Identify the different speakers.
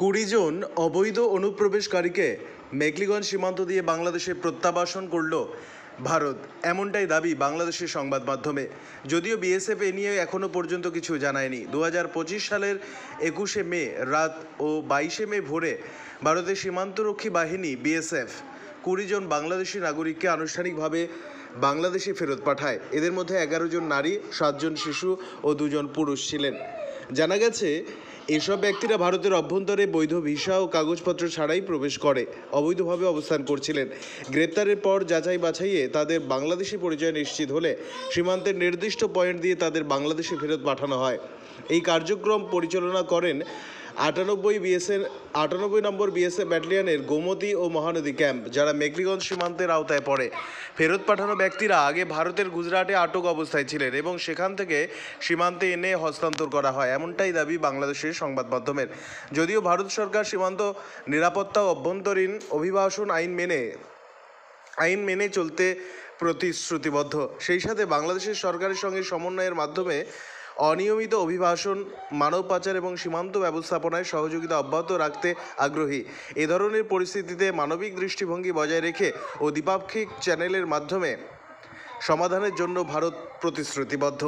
Speaker 1: ২০ জন অবৈধ অনুপ্রবেশকারীকে মেঘলিগঞ্জ সীমান্ত দিয়ে বাংলাদেশে প্রত্যাবাসন করল ভারত, এমনটাই দাবি বাংলাদেশের সংবাদ মাধ্যমে। যদিও বিএসএফ এ নিয়ে এখনও পর্যন্ত কিছু জানায়নি। ২০২৫ সালের ২১শে মে রাত ও ২২শে মে ভোরে ভারতের সীমান্তরক্ষী বাহিনী বিএসএফ ২০ জন বাংলাদেশি নাগরিককে আনুষ্ঠানিকভাবে বাংলাদেশে ফেরত পাঠায়। এদের মধ্যে ১১ জন নারী, ৭ জন শিশু ও ২ জন পুরুষ ছিলেন। জানা গেছে, এসব ব্যক্তিরা ভারতের অভ্যন্তরে বৈধ ভিসা ও কাগজপত্র ছাড়াই প্রবেশ করে অবৈধভাবে অবস্থান করছিলেন। গ্রেপ্তারের পর যাচাই বাছাইয়ে তাদের বাংলাদেশি পরিচয় নিশ্চিত হলে সীমান্তের নির্দিষ্ট পয়েন্ট দিয়ে তাদের বাংলাদেশে ফেরত পাঠানো হয়। এই কার্যক্রম পরিচালনা করেন ৯৮ নম্বর বিএসএফ ব্যাটালিয়নের গোমতী ও মহানদী ক্যাম্প, যারা মেঘলিগঞ্জ সীমান্তের আওতায় পড়ে। ফেরত পাঠানো ব্যক্তিরা আগে ভারতের গুজরাটে আটক অবস্থায় ছিলেন এবং সেখান থেকে সীমান্তে এনে হস্তান্তর করা হয়, এমনটাই দাবি বাংলাদেশের সংবাদ মাধ্যমের। যদিও ভারত সরকার সীমান্ত নিরাপত্তা ও অভ্যন্তরীণ অভিবাসন আইন মেনে চলতে প্রতিশ্রুতিবদ্ধ, সেই সাথে বাংলাদেশের সরকারের সঙ্গে সমন্বয়ের মাধ্যমে অনিয়মিত অভিবাসন, মানব পাচার এবং সীমান্ত ব্যবস্থাপনায় সহযোগিতা অব্যাহত রাখতে আগ্রহী। এ ধরনের পরিস্থিতিতে মানবিক দৃষ্টিভঙ্গি বজায় রেখে ও দ্বিপাক্ষিক চ্যানেলের মাধ্যমে সমাধানের জন্য ভারত প্রতিশ্রুতিবদ্ধ।